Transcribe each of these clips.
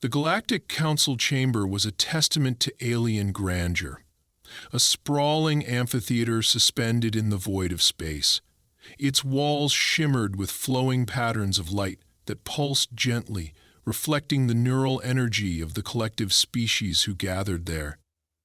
The Galactic Council chamber was a testament to alien grandeur, a sprawling amphitheater suspended in the void of space. Its walls shimmered with flowing patterns of light that pulsed gently, reflecting the neural energy of the collective species who gathered there.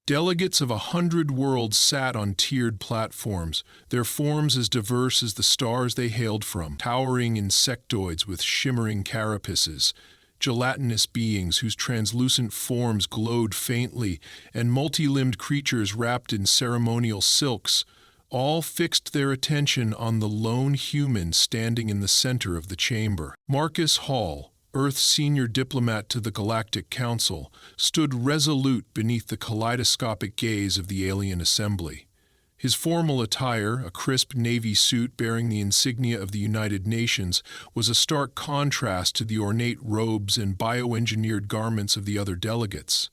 Delegates of 100 worlds sat on tiered platforms, their forms as diverse as the stars they hailed from, towering insectoids with shimmering carapaces, gelatinous beings whose translucent forms glowed faintly, and multi-limbed creatures wrapped in ceremonial silks, all fixed their attention on the lone human standing in the center of the chamber. Marcus Hall, Earth's senior diplomat to the Galactic Council, stood resolute beneath the kaleidoscopic gaze of the alien assembly. His formal attire, a crisp navy suit bearing the insignia of the United Nations, was a stark contrast to the ornate robes and bioengineered garments of the other delegates.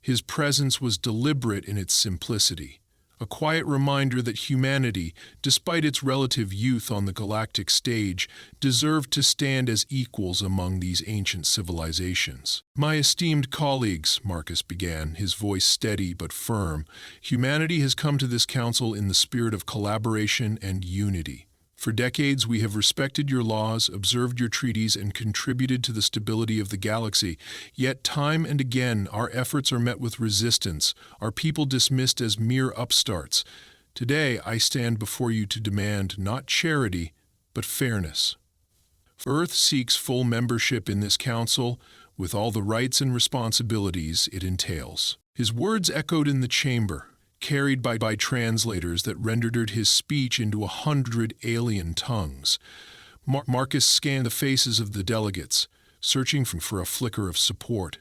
His presence was deliberate in its simplicity, a quiet reminder that humanity, despite its relative youth on the galactic stage, deserved to stand as equals among these ancient civilizations. "My esteemed colleagues," Marcus began, his voice steady but firm, "humanity has come to this council in the spirit of collaboration and unity. For decades, we have respected your laws, observed your treaties, and contributed to the stability of the galaxy. Yet time and again, our efforts are met with resistance, our people dismissed as mere upstarts. Today, I stand before you to demand not charity, but fairness. Earth seeks full membership in this council, with all the rights and responsibilities it entails." His words echoed in the chamber, carried by translators that rendered his speech into 100 alien tongues. Marcus scanned the faces of the delegates, searching for a flicker of support.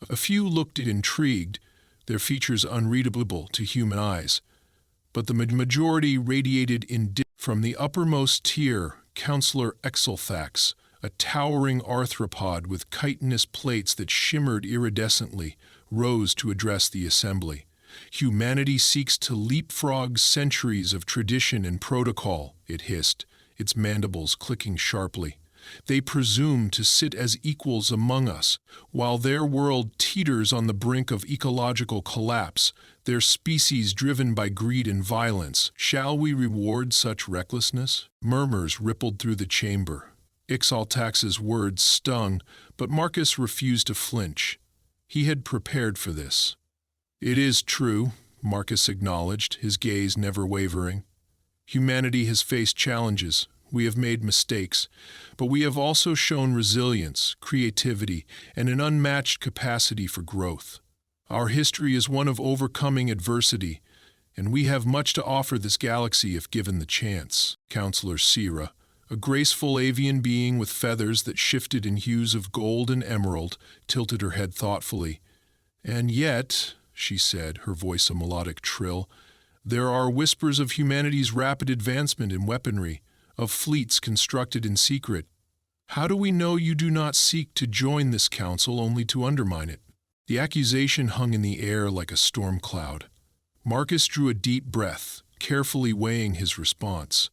A few looked intrigued, their features unreadable to human eyes, but the majority radiated indifference. From the uppermost tier, Counselor Exelthax, a towering arthropod with chitinous plates that shimmered iridescently, rose to address the assembly. "Humanity seeks to leapfrog centuries of tradition and protocol," it hissed, its mandibles clicking sharply. "They presume to sit as equals among us, while their world teeters on the brink of ecological collapse, their species driven by greed and violence. Shall we reward such recklessness?" Murmurs rippled through the chamber. Ixaltax's words stung, but Marcus refused to flinch. He had prepared for this. "It is true," Marcus acknowledged, his gaze never wavering. "Humanity has faced challenges. We have made mistakes, but we have also shown resilience, creativity, and an unmatched capacity for growth. Our history is one of overcoming adversity, and we have much to offer this galaxy if given the chance." Counselor Sira, a graceful avian being with feathers that shifted in hues of gold and emerald, tilted her head thoughtfully. "And yet," she said, her voice a melodic trill, "there are whispers of humanity's rapid advancement in weaponry, of fleets constructed in secret. How do we know you do not seek to join this council only to undermine it?" The accusation hung in the air like a storm cloud. Marcus drew a deep breath, carefully weighing his response.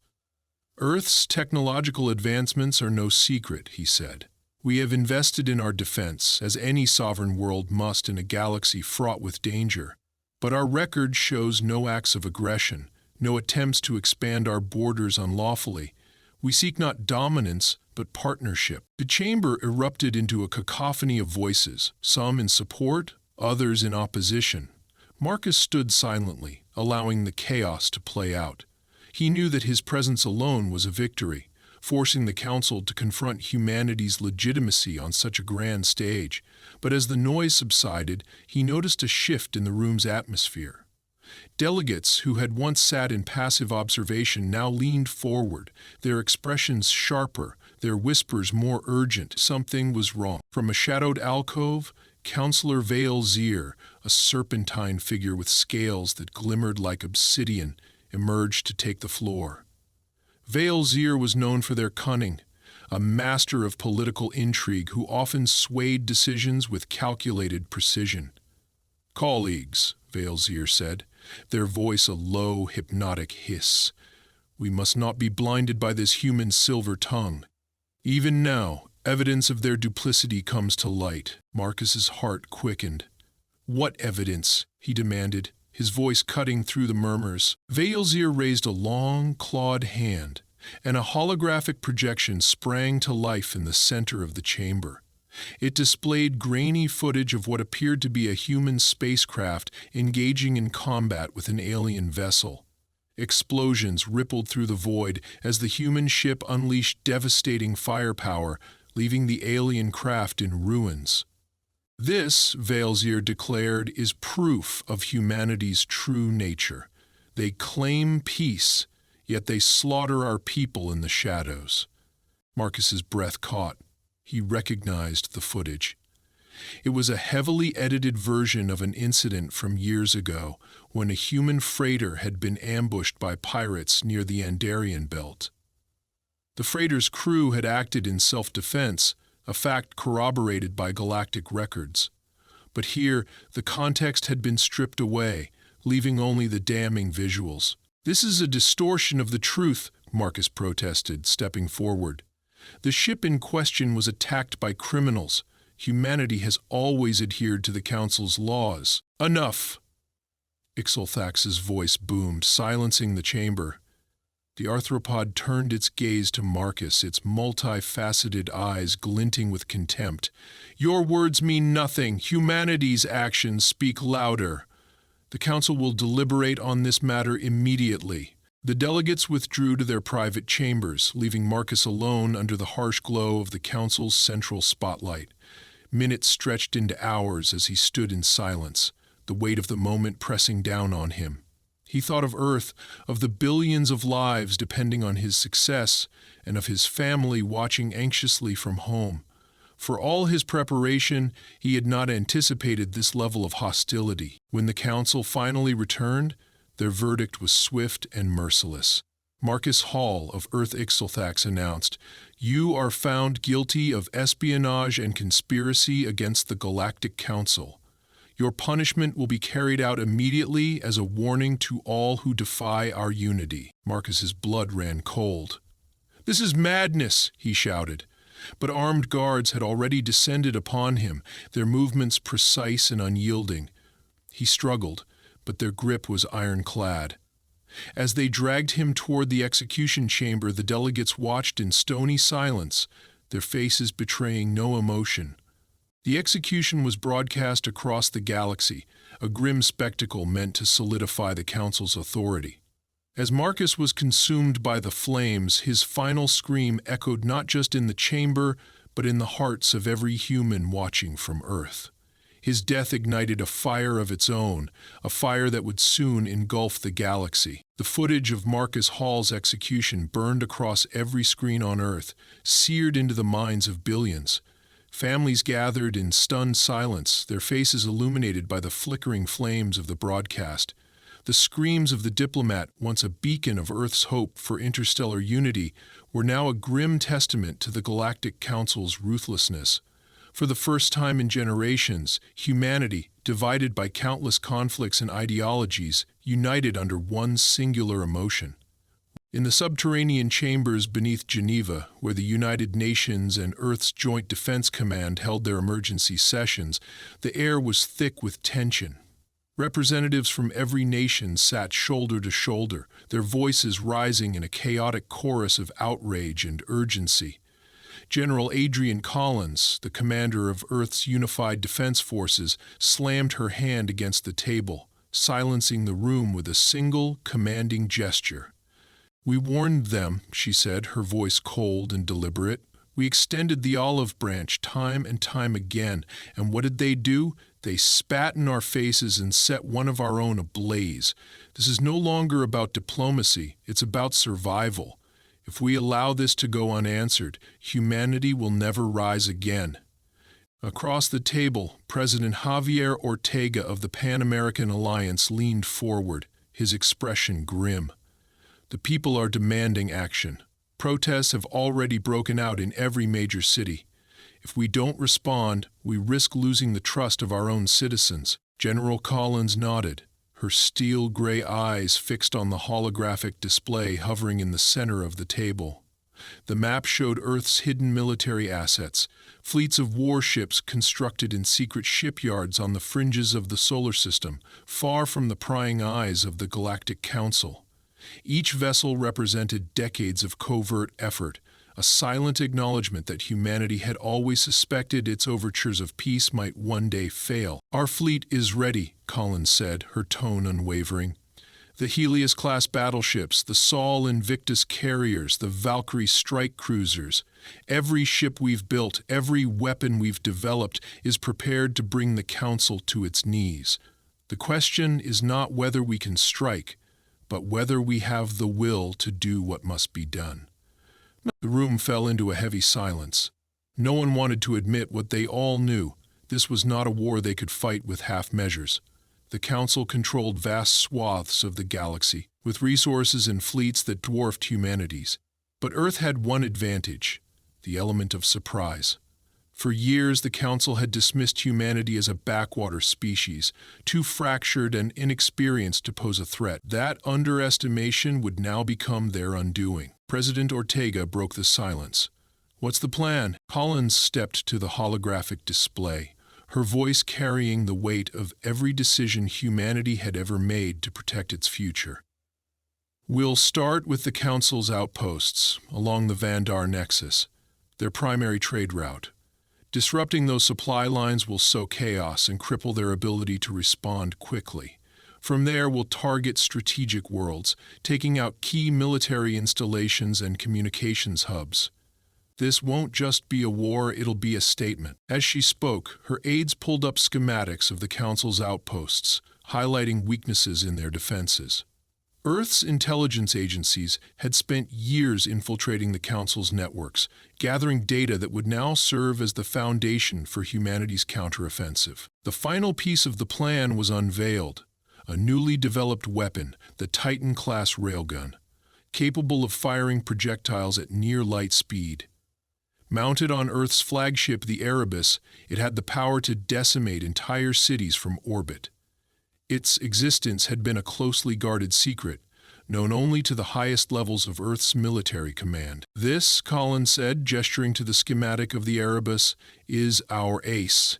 "Earth's technological advancements are no secret," he said. "We have invested in our defense, as any sovereign world must in a galaxy fraught with danger. But our record shows no acts of aggression, no attempts to expand our borders unlawfully. We seek not dominance, but partnership." The chamber erupted into a cacophony of voices, some in support, others in opposition. Marcus stood silently, allowing the chaos to play out. He knew that his presence alone was a victory, forcing the council to confront humanity's legitimacy on such a grand stage. But as the noise subsided, he noticed a shift in the room's atmosphere. Delegates who had once sat in passive observation now leaned forward, their expressions sharper, their whispers more urgent. Something was wrong. From a shadowed alcove, Counselor Vale Zier, a serpentine figure with scales that glimmered like obsidian, emerged to take the floor. Vale Zier was known for their cunning, a master of political intrigue who often swayed decisions with calculated precision. "Colleagues," Vale Zier said, their voice a low, hypnotic hiss, "we must not be blinded by this human silver tongue. Even now, Evidence of their duplicity comes to light. Marcus's heart quickened. What evidence? He demanded, his voice cutting through the murmurs. Veilzir raised a long, clawed hand, and a holographic projection sprang to life in the center of the chamber. It displayed grainy footage of what appeared to be a human spacecraft engaging in combat with an alien vessel. Explosions rippled through the void as the human ship unleashed devastating firepower, leaving the alien craft in ruins. This, Veilzir declared, is proof of humanity's true nature. They claim peace, yet they slaughter our people in the shadows. Marcus's breath caught. He recognized the footage. It was a heavily edited version of an incident from years ago when a human freighter had been ambushed by pirates near the Andarian belt. The freighter's crew had acted in self-defense, a fact corroborated by Galactic records. But here, the context had been stripped away, leaving only the damning visuals. "This is a distortion of the truth," Marcus protested, stepping forward. "The ship in question was attacked by criminals. Humanity has always adhered to the Council's laws." "Enough!" Ixalthax's voice boomed, silencing the chamber. The arthropod turned its gaze to Marcus, its multifaceted eyes glinting with contempt. "Your words mean nothing. Humanity's actions speak louder. The Council will deliberate on this matter immediately." The delegates withdrew to their private chambers, leaving Marcus alone under the harsh glow of the Council's central spotlight. Minutes stretched into hours as he stood in silence, the weight of the moment pressing down on him. He thought of Earth, of the billions of lives depending on his success, and of his family watching anxiously from home. For all his preparation, he had not anticipated this level of hostility. When the Council finally returned, their verdict was swift and merciless. Marcus Hall of Earth Ixalthax announced, "You are found guilty of espionage and conspiracy against the Galactic Council. Your punishment will be carried out immediately as a warning to all who defy our unity." Marcus's blood ran cold. "This is madness," he shouted. But armed guards had already descended upon him, their movements precise and unyielding. He struggled, but their grip was ironclad. As they dragged him toward the execution chamber, the delegates watched in stony silence, their faces betraying no emotion. The execution was broadcast across the galaxy, a grim spectacle meant to solidify the Council's authority. As Marcus was consumed by the flames, his final scream echoed not just in the chamber, but in the hearts of every human watching from Earth. His death ignited a fire of its own, a fire that would soon engulf the galaxy. The footage of Marcus Hall's execution burned across every screen on Earth, seared into the minds of billions. Families gathered in stunned silence, their faces illuminated by the flickering flames of the broadcast. The screams of the Diplomat, once a beacon of Earth's hope for interstellar unity, were now a grim testament to the Galactic Council's ruthlessness. For the first time in generations, humanity, divided by countless conflicts and ideologies, united under one singular emotion. In the subterranean chambers beneath Geneva, where the United Nations and Earth's Joint Defense Command held their emergency sessions, the air was thick with tension. Representatives from every nation sat shoulder to shoulder, their voices rising in a chaotic chorus of outrage and urgency. General Adrian Collins, the commander of Earth's Unified Defense Forces, slammed her hand against the table, silencing the room with a single, commanding gesture. "We warned them," she said, her voice cold and deliberate. "We extended the olive branch time and time again, and what did they do? They spat in our faces and set one of our own ablaze. This is no longer about diplomacy, it's about survival. If we allow this to go unanswered, humanity will never rise again." Across the table, President Javier Ortega of the Pan-American Alliance leaned forward, his expression grim. "The people are demanding action. Protests have already broken out in every major city. If we don't respond, we risk losing the trust of our own citizens." General Collins nodded, her steel-gray eyes fixed on the holographic display hovering in the center of the table. The map showed Earth's hidden military assets, fleets of warships constructed in secret shipyards on the fringes of the solar system, far from the prying eyes of the Galactic Council. Each vessel represented decades of covert effort, a silent acknowledgement that humanity had always suspected its overtures of peace might one day fail. "Our fleet is ready," Collins said, her tone unwavering. "The Helios-class battleships, the Sol Invictus carriers, the Valkyrie strike cruisers. Every ship we've built, every weapon we've developed is prepared to bring the Council to its knees. The question is not whether we can strike, but whether we have the will to do what must be done." The room fell into a heavy silence. No one wanted to admit what they all knew. This was not a war they could fight with half measures. The Council controlled vast swaths of the galaxy, with resources and fleets that dwarfed humanity's. But Earth had one advantage: the element of surprise. For years, the Council had dismissed humanity as a backwater species, too fractured and inexperienced to pose a threat. That underestimation would now become their undoing. President Ortega broke the silence. "What's the plan?" Collins stepped to the holographic display, her voice carrying the weight of every decision humanity had ever made to protect its future. "We'll start with the Council's outposts along the Vandar Nexus, their primary trade route. Disrupting those supply lines will sow chaos and cripple their ability to respond quickly. From there, we'll target strategic worlds, taking out key military installations and communications hubs. This won't just be a war, it'll be a statement." As she spoke, her aides pulled up schematics of the Council's outposts, highlighting weaknesses in their defenses. Earth's intelligence agencies had spent years infiltrating the Council's networks, gathering data that would now serve as the foundation for humanity's counteroffensive. The final piece of the plan was unveiled: a newly developed weapon, the Titan-class railgun, capable of firing projectiles at near light speed. Mounted on Earth's flagship, the Erebus, it had the power to decimate entire cities from orbit. Its existence had been a closely guarded secret, known only to the highest levels of Earth's military command. "This," Collins said, gesturing to the schematic of the Erebus, "is our ace.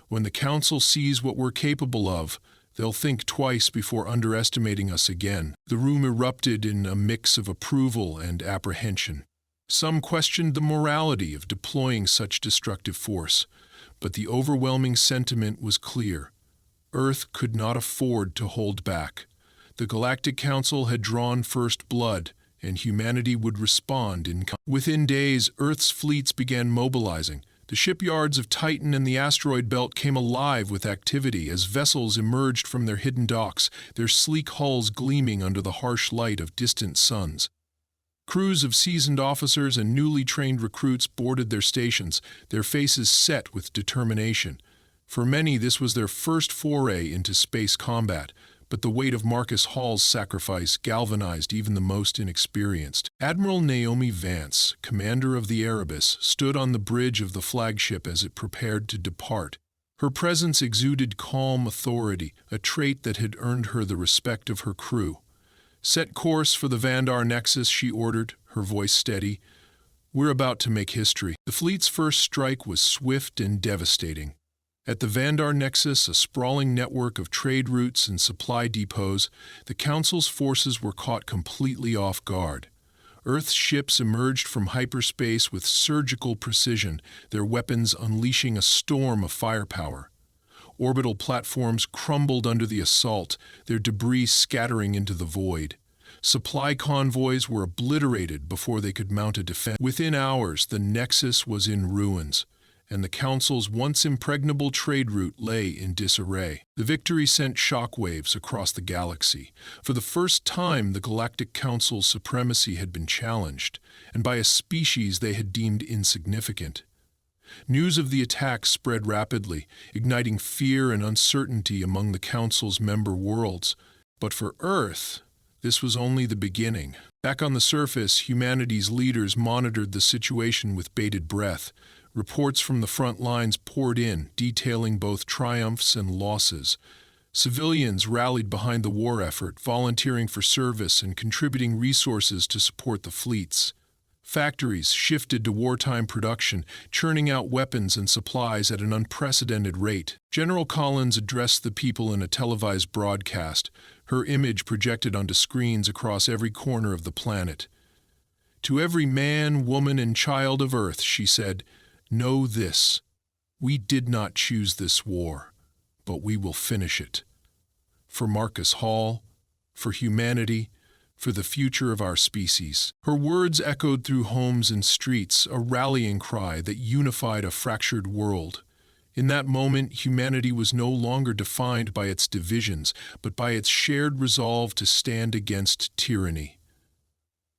When the Council sees what we're capable of, they'll think twice before underestimating us again." The room erupted in a mix of approval and apprehension. Some questioned the morality of deploying such destructive force, but the overwhelming sentiment was clear. Earth could not afford to hold back. The Galactic Council had drawn first blood, and humanity would respond in kind. Within days, Earth's fleets began mobilizing. The shipyards of Titan and the asteroid belt came alive with activity as vessels emerged from their hidden docks, their sleek hulls gleaming under the harsh light of distant suns. Crews of seasoned officers and newly trained recruits boarded their stations, their faces set with determination. For many, this was their first foray into space combat, but the weight of Marcus Hall's sacrifice galvanized even the most inexperienced. Admiral Naomi Vance, commander of the Erebus, stood on the bridge of the flagship as it prepared to depart. Her presence exuded calm authority, a trait that had earned her the respect of her crew. "Set course for the Vandar Nexus," she ordered, her voice steady. "We're about to make history." The fleet's first strike was swift and devastating. At the Vandar Nexus, a sprawling network of trade routes and supply depots, the Council's forces were caught completely off guard. Earth's ships emerged from hyperspace with surgical precision, their weapons unleashing a storm of firepower. Orbital platforms crumbled under the assault, their debris scattering into the void. Supply convoys were obliterated before they could mount a defense. Within hours, the Nexus was in ruins, and the Council's once impregnable trade route lay in disarray. The victory sent shockwaves across the galaxy. For the first time, the Galactic Council's supremacy had been challenged, and by a species they had deemed insignificant. News of the attack spread rapidly, igniting fear and uncertainty among the Council's member worlds. But for Earth, this was only the beginning. Back on the surface, humanity's leaders monitored the situation with bated breath. Reports from the front lines poured in, detailing both triumphs and losses. Civilians rallied behind the war effort, volunteering for service and contributing resources to support the fleets. Factories shifted to wartime production, churning out weapons and supplies at an unprecedented rate. General Collins addressed the people in a televised broadcast, her image projected onto screens across every corner of the planet. "To every man, woman, and child of Earth," she said, "know this. We did not choose this war, but we will finish it. For Marcus Hall, for humanity, for the future of our species." Her words echoed through homes and streets, a rallying cry that unified a fractured world. In that moment, humanity was no longer defined by its divisions, but by its shared resolve to stand against tyranny.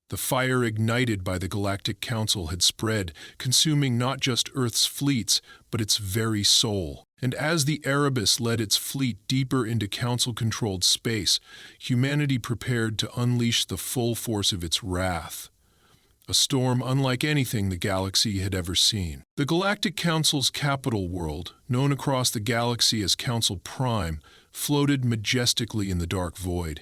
The fire ignited by the Galactic Council had spread, consuming not just Earth's fleets, but its very soul. And as the Erebus led its fleet deeper into Council-controlled space, humanity prepared to unleash the full force of its wrath. A storm unlike anything the galaxy had ever seen. The Galactic Council's capital world, known across the galaxy as Council Prime, floated majestically in the dark void.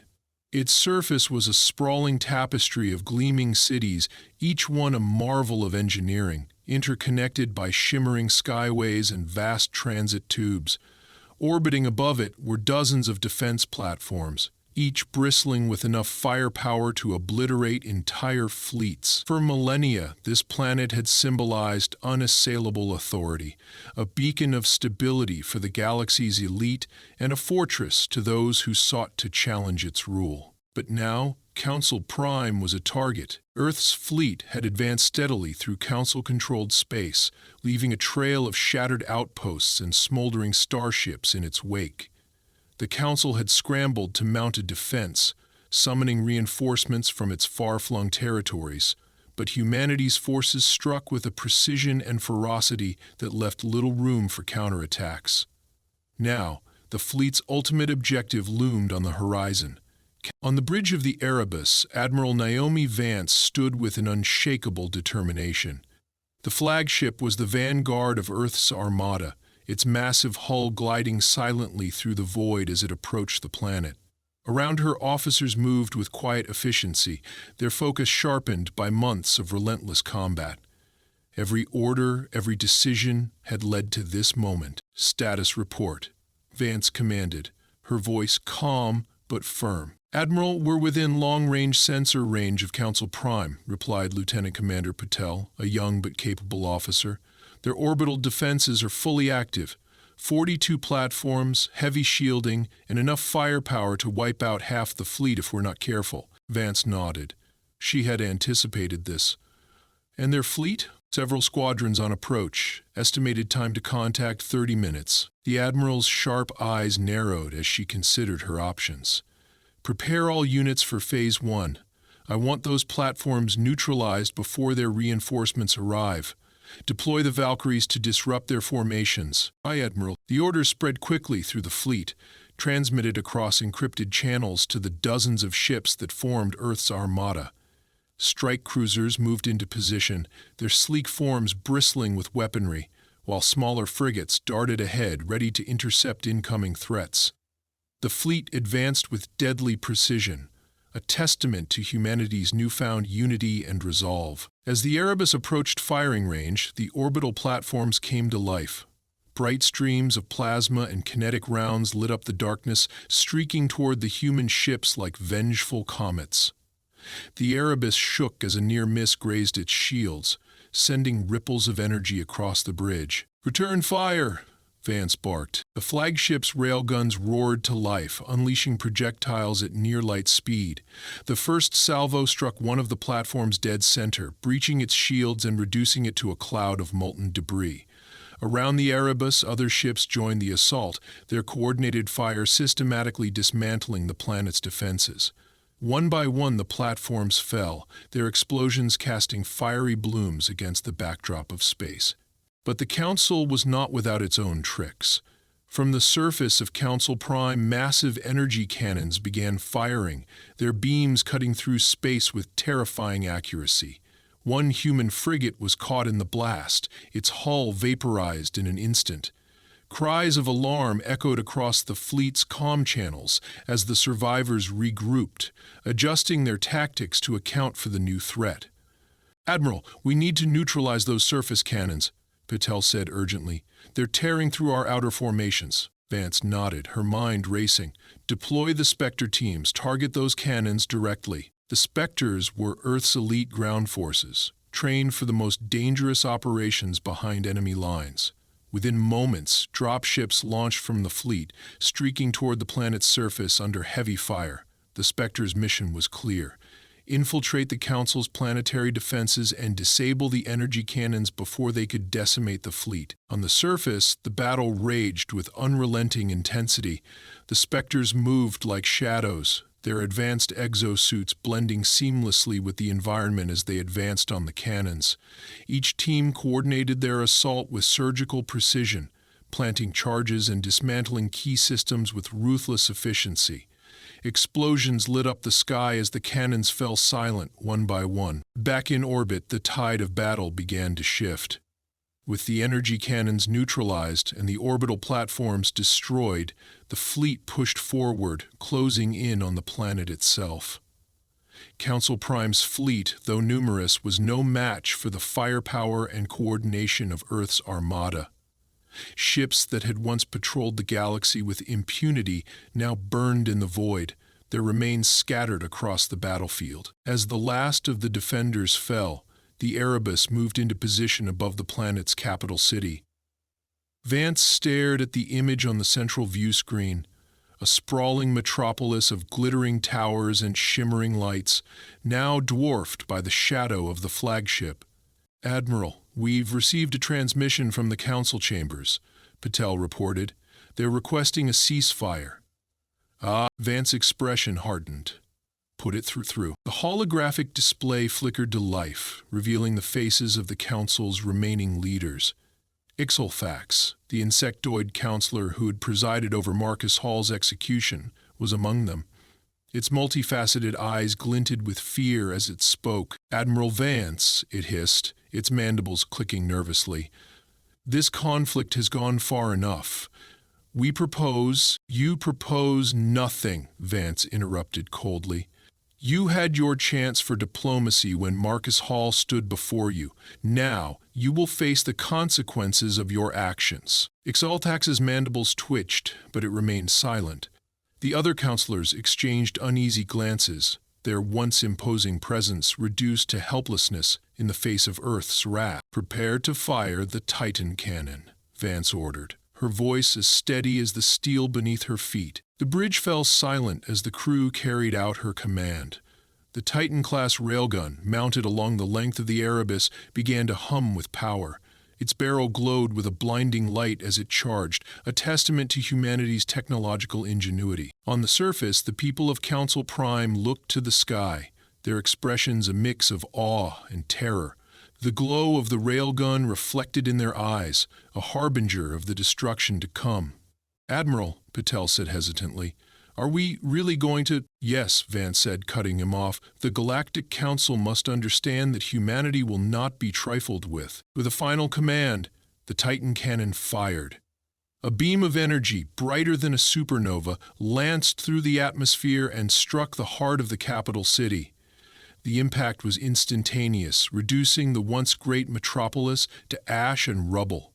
Its surface was a sprawling tapestry of gleaming cities, each one a marvel of engineering, interconnected by shimmering skyways and vast transit tubes. Orbiting above it were dozens of defense platforms, each bristling with enough firepower to obliterate entire fleets. For millennia, this planet had symbolized unassailable authority, a beacon of stability for the galaxy's elite and a fortress to those who sought to challenge its rule. But now, Council Prime was a target. Earth's fleet had advanced steadily through Council-controlled space, leaving a trail of shattered outposts and smoldering starships in its wake. The Council had scrambled to mount a defense, summoning reinforcements from its far-flung territories, but humanity's forces struck with a precision and ferocity that left little room for counterattacks. Now, the fleet's ultimate objective loomed on the horizon. On the bridge of the Erebus, Admiral Naomi Vance stood with an unshakable determination. The flagship was the vanguard of Earth's armada, its massive hull gliding silently through the void as it approached the planet. Around her, officers moved with quiet efficiency, their focus sharpened by months of relentless combat. Every order, every decision had led to this moment. "Status report," Vance commanded, her voice calm but firm. "Admiral, we're within long-range sensor range of Council Prime," replied Lieutenant Commander Patel, a young but capable officer. "Their orbital defenses are fully active. 42 platforms, heavy shielding, and enough firepower to wipe out half the fleet if we're not careful." Vance nodded. She had anticipated this. "And their fleet?" "Several squadrons on approach. Estimated time to contact 30 minutes. The Admiral's sharp eyes narrowed as she considered her options. "Prepare all units for Phase 1. I want those platforms neutralized before their reinforcements arrive. Deploy the Valkyries to disrupt their formations." "Aye, Admiral." The orders spread quickly through the fleet, transmitted across encrypted channels to the dozens of ships that formed Earth's armada. Strike cruisers moved into position, their sleek forms bristling with weaponry, while smaller frigates darted ahead, ready to intercept incoming threats. The fleet advanced with deadly precision, a testament to humanity's newfound unity and resolve. As the Erebus approached firing range, the orbital platforms came to life. Bright streams of plasma and kinetic rounds lit up the darkness, streaking toward the human ships like vengeful comets. The Erebus shook as a near miss grazed its shields, sending ripples of energy across the bridge. "Return fire!" Vance barked. The flagship's railguns roared to life, unleashing projectiles at near-light speed. The first salvo struck one of the platform's dead center, breaching its shields and reducing it to a cloud of molten debris. Around the Erebus, other ships joined the assault, their coordinated fire systematically dismantling the planet's defenses. One by one, the platforms fell, their explosions casting fiery blooms against the backdrop of space. But the Council was not without its own tricks. From the surface of Council Prime, massive energy cannons began firing, their beams cutting through space with terrifying accuracy. One human frigate was caught in the blast, its hull vaporized in an instant. Cries of alarm echoed across the fleet's comm channels as the survivors regrouped, adjusting their tactics to account for the new threat. "Admiral, we need to neutralize those surface cannons," Patel said urgently. "They're tearing through our outer formations." Vance nodded, her mind racing. "Deploy the Spectre teams. Target those cannons directly." The Spectres were Earth's elite ground forces, trained for the most dangerous operations behind enemy lines. Within moments, dropships launched from the fleet, streaking toward the planet's surface under heavy fire. The Spectre's mission was clear: infiltrate the Council's planetary defenses and disable the energy cannons before they could decimate the fleet. On the surface, the battle raged with unrelenting intensity. The Spectres moved like shadows, their advanced exosuits blending seamlessly with the environment as they advanced on the cannons. Each team coordinated their assault with surgical precision, planting charges and dismantling key systems with ruthless efficiency. Explosions lit up the sky as the cannons fell silent one by one. Back in orbit, the tide of battle began to shift. With the energy cannons neutralized and the orbital platforms destroyed, the fleet pushed forward, closing in on the planet itself. Council Prime's fleet, though numerous, was no match for the firepower and coordination of Earth's armada. Ships that had once patrolled the galaxy with impunity now burned in the void, their remains scattered across the battlefield. As the last of the defenders fell, the Erebus moved into position above the planet's capital city. Vance stared at the image on the central view screen, a sprawling metropolis of glittering towers and shimmering lights, now dwarfed by the shadow of the flagship. "Admiral, we've received a transmission from the Council chambers," Patel reported. "They're requesting a ceasefire." Vance's expression hardened. "Put it through." The holographic display flickered to life, revealing the faces of the Council's remaining leaders. Ixolfax, the insectoid counselor who had presided over Marcus Hall's execution, was among them. Its multifaceted eyes glinted with fear as it spoke. "Admiral Vance," it hissed, its mandibles clicking nervously. "This conflict has gone far enough. You propose nothing," Vance interrupted coldly. "You had your chance for diplomacy when Marcus Hall stood before you. Now, you will face the consequences of your actions." Ixoltax's mandibles twitched, but it remained silent. The other counselors exchanged uneasy glances, their once imposing presence reduced to helplessness in the face of Earth's wrath. "Prepare to fire the Titan cannon," Vance ordered, her voice as steady as the steel beneath her feet. The bridge fell silent as the crew carried out her command. The Titan-class railgun, mounted along the length of the Erebus, began to hum with power. Its barrel glowed with a blinding light as it charged, a testament to humanity's technological ingenuity. On the surface, the people of Council Prime looked to the sky, their expressions a mix of awe and terror. The glow of the railgun reflected in their eyes, a harbinger of the destruction to come. "Admiral," Patel said hesitantly, "are we really going to—" "Yes," Vance said, cutting him off. "The Galactic Council must understand that humanity will not be trifled with." With a final command, the Titan cannon fired. A beam of energy, brighter than a supernova, lanced through the atmosphere and struck the heart of the capital city. The impact was instantaneous, reducing the once great metropolis to ash and rubble.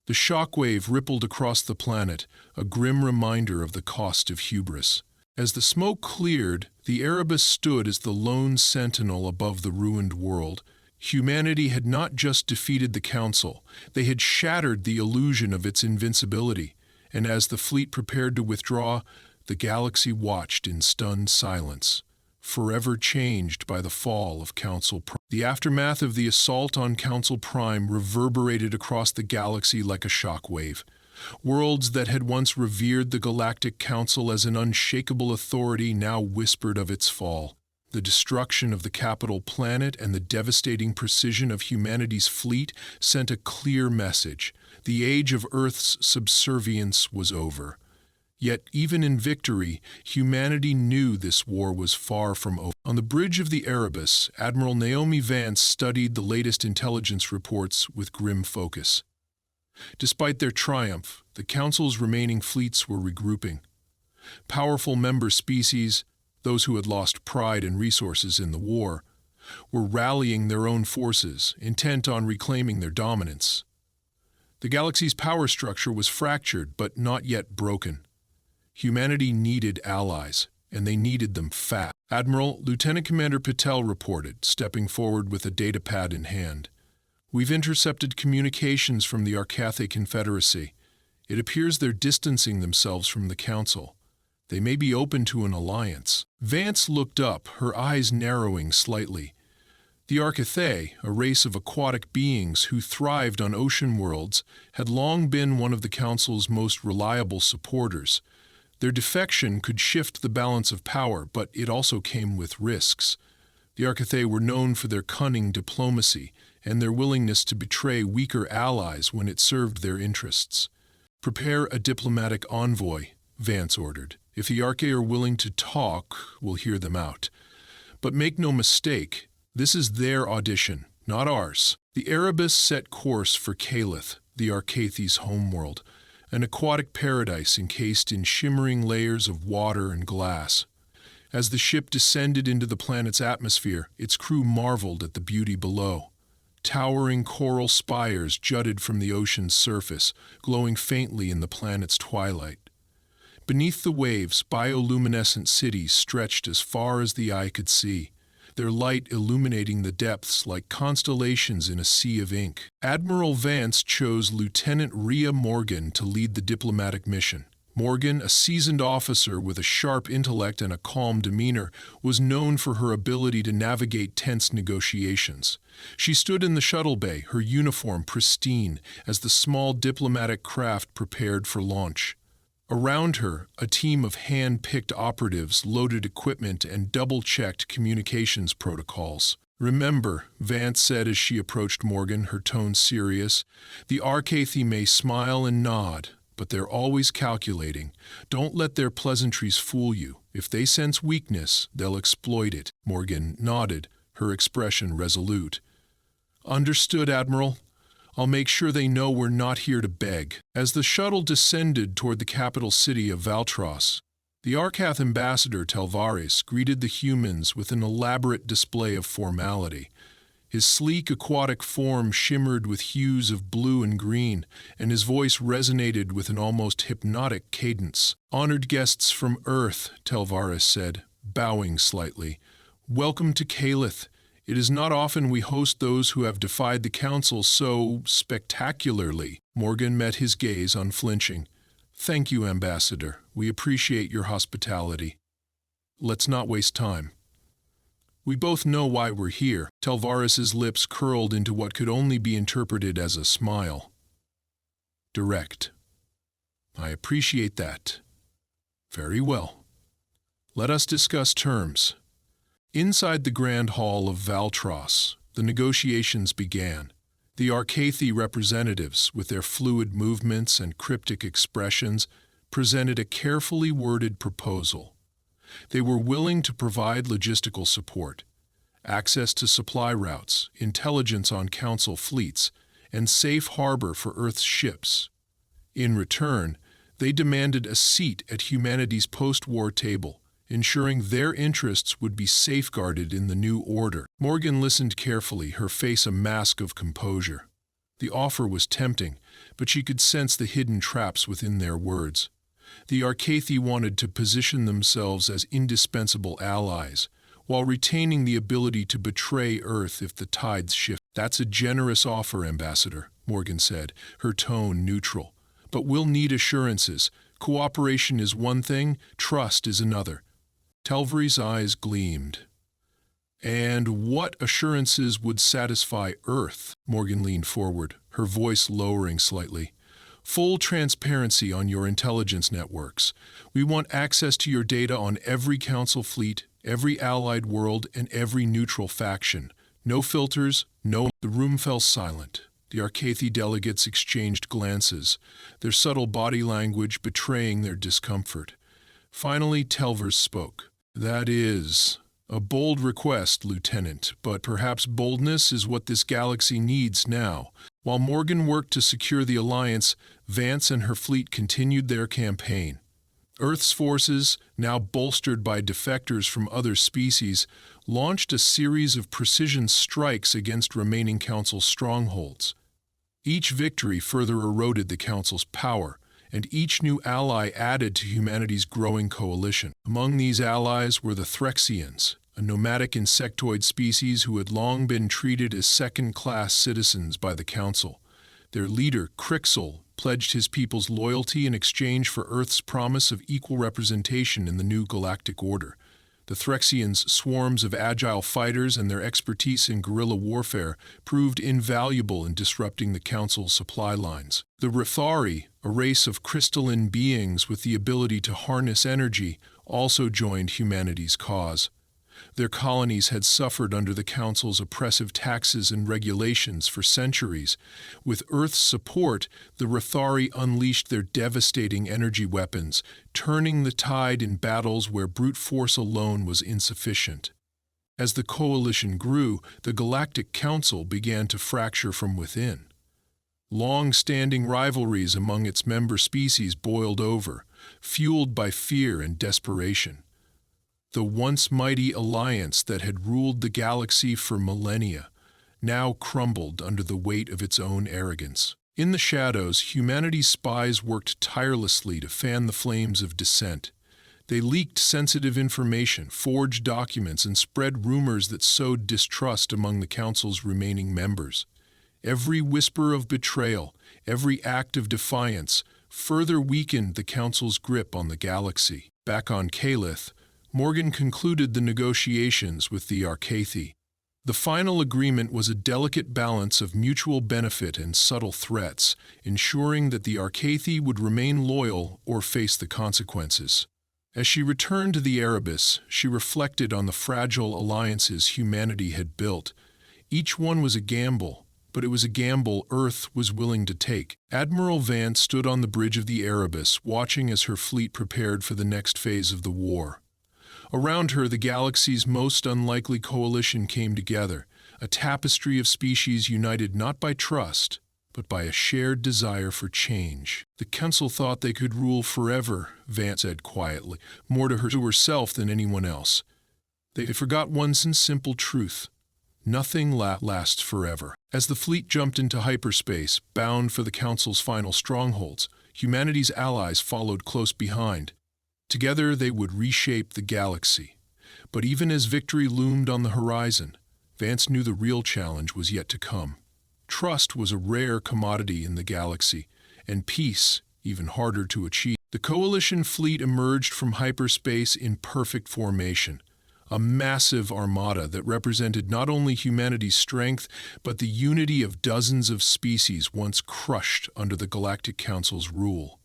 The shockwave rippled across the planet, a grim reminder of the cost of hubris. As the smoke cleared, the Erebus stood as the lone sentinel above the ruined world. Humanity had not just defeated the Council, they had shattered the illusion of its invincibility, and as the fleet prepared to withdraw, the galaxy watched in stunned silence, forever changed by the fall of Council Prime. The aftermath of the assault on Council Prime reverberated across the galaxy like a shockwave. Worlds that had once revered the Galactic Council as an unshakable authority now whispered of its fall. The destruction of the capital planet and the devastating precision of humanity's fleet sent a clear message. The age of Earth's subservience was over. Yet, even in victory, humanity knew this war was far from over. On the bridge of the Erebus, Admiral Naomi Vance studied the latest intelligence reports with grim focus. Despite their triumph, the Council's remaining fleets were regrouping. Powerful member species, those who had lost pride and resources in the war, were rallying their own forces, intent on reclaiming their dominance. The galaxy's power structure was fractured but not yet broken. Humanity needed allies, and they needed them fast. Admiral, Lieutenant Commander Patel reported, stepping forward with a datapad in hand. We've intercepted communications from the Arcathay Confederacy. It appears they're distancing themselves from the Council. They may be open to an alliance. Vance looked up, her eyes narrowing slightly. The Arcathay, a race of aquatic beings who thrived on ocean worlds, had long been one of the Council's most reliable supporters. Their defection could shift the balance of power, but it also came with risks. The Arcathay were known for their cunning diplomacy and their willingness to betray weaker allies when it served their interests. Prepare a diplomatic envoy, Vance ordered. If the Archay are willing to talk, we'll hear them out. But make no mistake, this is their audition, not ours. The Erebus set course for Calith, the Arcathy's homeworld, an aquatic paradise encased in shimmering layers of water and glass. As the ship descended into the planet's atmosphere, its crew marveled at the beauty below. Towering coral spires jutted from the ocean's surface, glowing faintly in the planet's twilight. Beneath the waves, bioluminescent cities stretched as far as the eye could see, their light illuminating the depths like constellations in a sea of ink. Admiral Vance chose Lieutenant Rhea Morgan to lead the diplomatic mission. Morgan, a seasoned officer with a sharp intellect and a calm demeanor, was known for her ability to navigate tense negotiations. She stood in the shuttle bay, her uniform pristine, as the small diplomatic craft prepared for launch. Around her, a team of hand-picked operatives loaded equipment and double-checked communications protocols. "Remember," Vance said as she approached Morgan, her tone serious, "the Arcathay may smile and nod, but they're always calculating. Don't let their pleasantries fool you. If they sense weakness, they'll exploit it." Morgan nodded, her expression resolute. "Understood, Admiral. I'll make sure they know we're not here to beg." As the shuttle descended toward the capital city of Valtros, the Arcath ambassador Telvaris greeted the humans with an elaborate display of formality. His sleek aquatic form shimmered with hues of blue and green, and his voice resonated with an almost hypnotic cadence. "Honored guests from Earth," Telvaris said, bowing slightly. "Welcome to Calith. It is not often we host those who have defied the Council so spectacularly." Morgan met his gaze unflinching. "Thank you, Ambassador. We appreciate your hospitality. Let's not waste time. We both know why we're here." Telvaris's lips curled into what could only be interpreted as a smile. "Direct. I appreciate that. Very well. Let us discuss terms." Inside the Grand Hall of Valtros, the negotiations began. The Arcathay representatives, with their fluid movements and cryptic expressions, presented a carefully worded proposal. They were willing to provide logistical support, access to supply routes, intelligence on Council fleets, and safe harbor for Earth's ships. In return, they demanded a seat at humanity's post-war table, ensuring their interests would be safeguarded in the new order. Morgan listened carefully, her face a mask of composure. The offer was tempting, but she could sense the hidden traps within their words. The Arcathay wanted to position themselves as indispensable allies, while retaining the ability to betray Earth if the tides shift. "That's a generous offer, Ambassador," Morgan said, her tone neutral. "But we'll need assurances. Cooperation is one thing, trust is another." Telvaris's eyes gleamed. "And what assurances would satisfy Earth?" Morgan leaned forward, her voice lowering slightly. "Full transparency on your intelligence networks. We want access to your data on every Council fleet, every allied world, and every neutral faction. No filters, no—" The room fell silent. The Arcathay delegates exchanged glances, their subtle body language betraying their discomfort. Finally, Telvaris spoke. "That is a bold request, Lieutenant, but perhaps boldness is what this galaxy needs now." While Morgan worked to secure the alliance, Vance and her fleet continued their campaign. Earth's forces, now bolstered by defectors from other species, launched a series of precision strikes against remaining Council strongholds. Each victory further eroded the Council's power, and each new ally added to humanity's growing coalition. Among these allies were the Threxians, a nomadic insectoid species who had long been treated as second-class citizens by the Council. Their leader, Crixel, pledged his people's loyalty in exchange for Earth's promise of equal representation in the new galactic order. The Threxians' swarms of agile fighters and their expertise in guerrilla warfare proved invaluable in disrupting the Council's supply lines. The Rithari, a race of crystalline beings with the ability to harness energy, also joined humanity's cause. Their colonies had suffered under the Council's oppressive taxes and regulations for centuries. With Earth's support, the Rithari unleashed their devastating energy weapons, turning the tide in battles where brute force alone was insufficient. As the coalition grew, the Galactic Council began to fracture from within. Long-standing rivalries among its member species boiled over, fueled by fear and desperation. The once mighty alliance that had ruled the galaxy for millennia now crumbled under the weight of its own arrogance. In the shadows, humanity's spies worked tirelessly to fan the flames of dissent. They leaked sensitive information, forged documents, and spread rumors that sowed distrust among the Council's remaining members. Every whisper of betrayal, every act of defiance, further weakened the Council's grip on the galaxy. Back on Calith, Morgan concluded the negotiations with the Archathi. The final agreement was a delicate balance of mutual benefit and subtle threats, ensuring that the Archathi would remain loyal or face the consequences. As she returned to the Erebus, she reflected on the fragile alliances humanity had built. Each one was a gamble, but it was a gamble Earth was willing to take. Admiral Vance stood on the bridge of the Erebus, watching as her fleet prepared for the next phase of the war. Around her, the galaxy's most unlikely coalition came together, a tapestry of species united not by trust, but by a shared desire for change. The Council thought they could rule forever, Vance said quietly, more to herself than anyone else. They forgot one simple truth. Nothing lasts forever. As the fleet jumped into hyperspace, bound for the Council's final strongholds, humanity's allies followed close behind. Together they would reshape the galaxy. But even as victory loomed on the horizon, Vance knew the real challenge was yet to come. Trust was a rare commodity in the galaxy, and peace even harder to achieve. The Coalition fleet emerged from hyperspace in perfect formation, a massive armada that represented not only humanity's strength, but the unity of dozens of species once crushed under the Galactic Council's rule.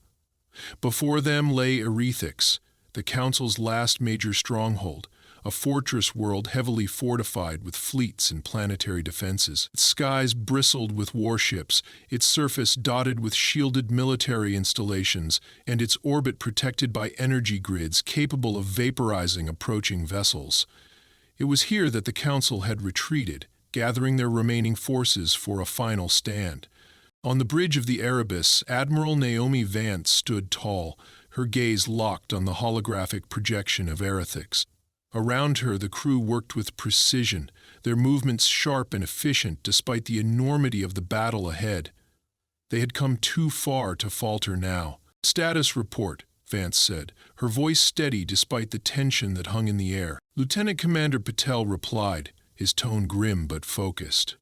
Before them lay Erethix, the Council's last major stronghold, a fortress world heavily fortified with fleets and planetary defenses. Its skies bristled with warships, its surface dotted with shielded military installations, and its orbit protected by energy grids capable of vaporizing approaching vessels. It was here that the Council had retreated, gathering their remaining forces for a final stand. On the bridge of the Erebus, Admiral Naomi Vance stood tall, her gaze locked on the holographic projection of Erethix. Around her, the crew worked with precision, their movements sharp and efficient despite the enormity of the battle ahead. They had come too far to falter now. "Status report," Vance said, her voice steady despite the tension that hung in the air. Lieutenant Commander Patel replied, his tone grim but focused.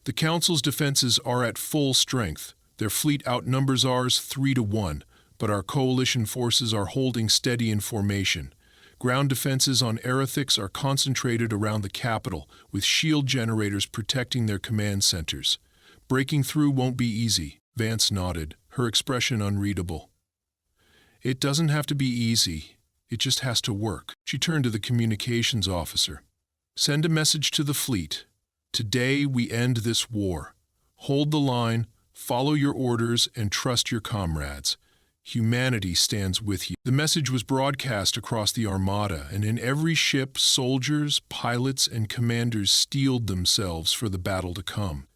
"The Council's defenses are at full strength. Their fleet outnumbers ours 3-1, but our coalition forces are holding steady in formation. Ground defenses on Erethix are concentrated around the capital, with shield generators protecting their command centers. Breaking through won't be easy." Vance nodded, her expression unreadable. "It doesn't have to be easy. It just has to work." She turned to the communications officer. "Send a message to the fleet. Today we end this war. Hold the line, follow your orders, and trust your comrades. Humanity stands with you." The message was broadcast across the armada, and in every ship, soldiers, pilots, and commanders steeled themselves for the battle to come.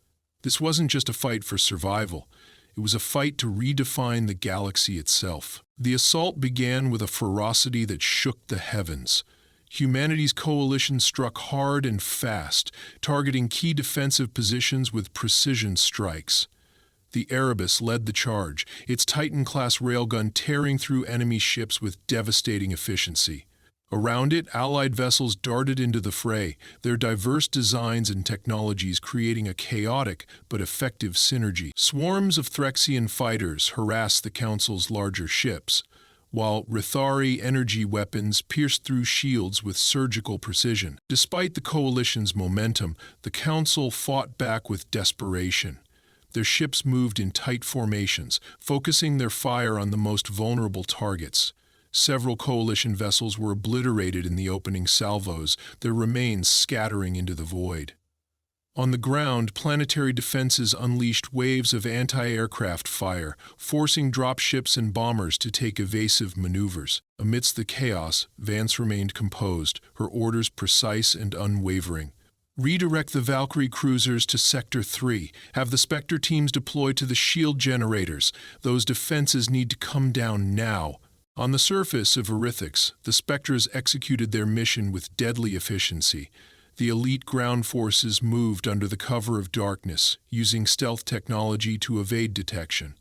This wasn't just a fight for survival. It was a fight to redefine the galaxy itself. The assault began with a ferocity that shook the heavens. Humanity's coalition struck hard and fast, targeting key defensive positions with precision strikes. The Erebus led the charge, its Titan-class railgun tearing through enemy ships with devastating efficiency. Around it, Allied vessels darted into the fray, their diverse designs and technologies creating a chaotic but effective synergy. Swarms of Threxian fighters harassed the Council's larger ships, while Rithari energy weapons pierced through shields with surgical precision. Despite the Coalition's momentum, the Council fought back with desperation. Their ships moved in tight formations, focusing their fire on the most vulnerable targets. Several Coalition vessels were obliterated in the opening salvos, their remains scattering into the void. On the ground, planetary defenses unleashed waves of anti-aircraft fire, forcing dropships and bombers to take evasive maneuvers. Amidst the chaos, Vance remained composed, her orders precise and unwavering. Redirect the Valkyrie cruisers to Sector 3. Have the Spectre teams deployed to the shield generators. Those defenses need to come down now. On the surface of Erythix, the Spectres executed their mission with deadly efficiency. The elite ground forces moved under the cover of darkness, using stealth technology to evade detection.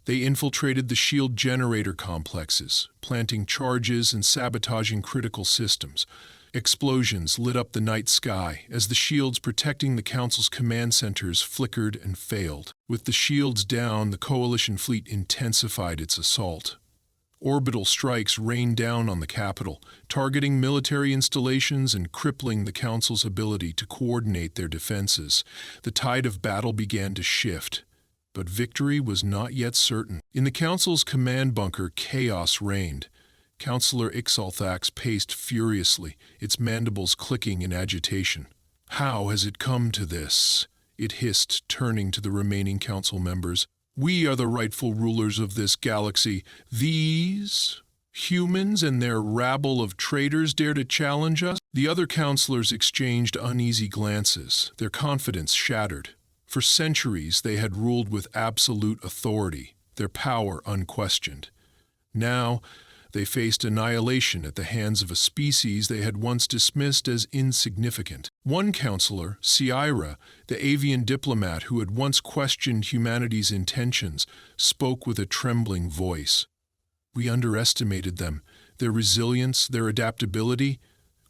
They infiltrated the shield generator complexes, planting charges and sabotaging critical systems. Explosions lit up the night sky as the shields protecting the Council's command centers flickered and failed. With the shields down, the Coalition fleet intensified its assault. Orbital strikes rained down on the capital, targeting military installations and crippling the Council's ability to coordinate their defenses. The tide of battle began to shift, but victory was not yet certain. In the Council's command bunker, chaos reigned. Councillor Ixalthax paced furiously, its mandibles clicking in agitation. "How has it come to this?" it hissed, turning to the remaining Council members. "We are the rightful rulers of this galaxy. These humans and their rabble of traitors dare to challenge us?" The other councillors exchanged uneasy glances, their confidence shattered. For centuries they had ruled with absolute authority, their power unquestioned. Now they faced annihilation at the hands of a species they had once dismissed as insignificant. One councillor, Sierra, the avian diplomat who had once questioned humanity's intentions, spoke with a trembling voice. "We underestimated them, their resilience, their adaptability.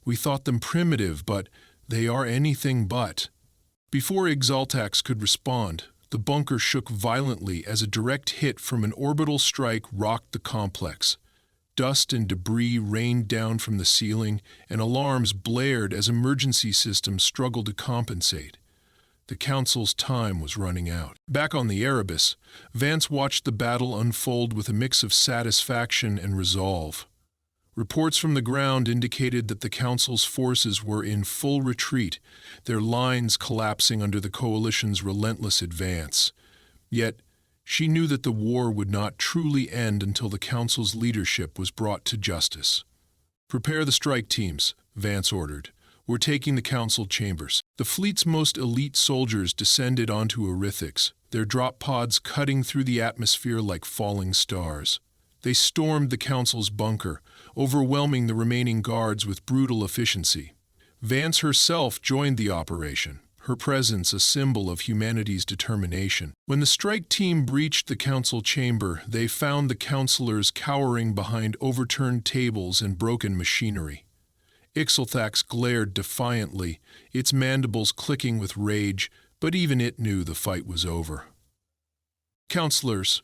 We thought them primitive, but they are anything but." Before Ixaltax could respond, the bunker shook violently as a direct hit from an orbital strike rocked the complex. Dust and debris rained down from the ceiling, and alarms blared as emergency systems struggled to compensate. The Council's time was running out. Back on the Erebus, Vance watched the battle unfold with a mix of satisfaction and resolve. Reports from the ground indicated that the Council's forces were in full retreat, their lines collapsing under the Coalition's relentless advance. Yet, she knew that the war would not truly end until the Council's leadership was brought to justice. "Prepare the strike teams," Vance ordered. "We're taking the Council chambers." The fleet's most elite soldiers descended onto Erythix, their drop pods cutting through the atmosphere like falling stars. They stormed the Council's bunker, overwhelming the remaining guards with brutal efficiency. Vance herself joined the operation, her presence a symbol of humanity's determination. When the strike team breached the Council chamber, they found the councillors cowering behind overturned tables and broken machinery. Ixalthax glared defiantly, its mandibles clicking with rage, but even it knew the fight was over. "Councillors,"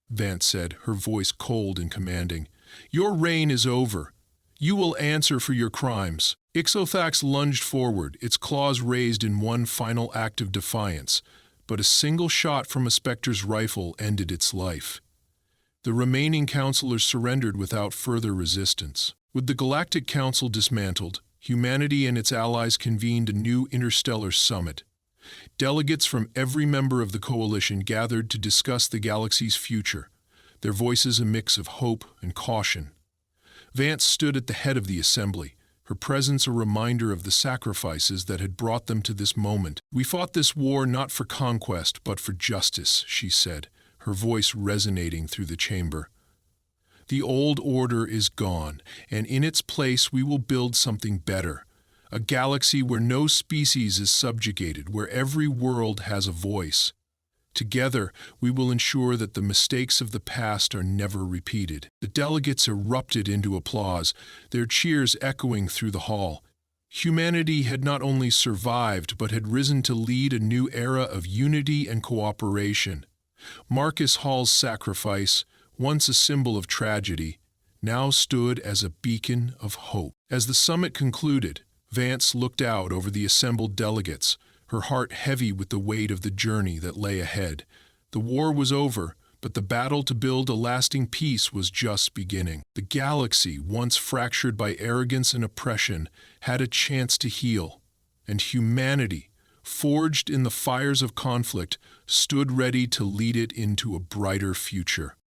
Vance said, her voice cold and commanding, "your reign is over. You will answer for your crimes." Ixalthax lunged forward, its claws raised in one final act of defiance, but a single shot from a Spectre's rifle ended its life. The remaining councillors surrendered without further resistance. With the Galactic Council dismantled, humanity and its allies convened a new interstellar summit. Delegates from every member of the Coalition gathered to discuss the galaxy's future, their voices a mix of hope and caution. Vance stood at the head of the assembly, her presence a reminder of the sacrifices that had brought them to this moment. "We fought this war not for conquest, but for justice," she said, her voice resonating through the chamber. The old order is gone, and in its place we will build something better. A galaxy where no species is subjugated, where every world has a voice. Together, we will ensure that the mistakes of the past are never repeated. The delegates erupted into applause, their cheers echoing through the hall. Humanity had not only survived, but had risen to lead a new era of unity and cooperation. Marcus Hall's sacrifice, once a symbol of tragedy, now stood as a beacon of hope. As the summit concluded, Vance looked out over the assembled delegates, her heart heavy with the weight of the journey that lay ahead. The war was over, but the battle to build a lasting peace was just beginning. The galaxy, once fractured by arrogance and oppression, had a chance to heal, and humanity, forged in the fires of conflict, stood ready to lead it into a brighter future.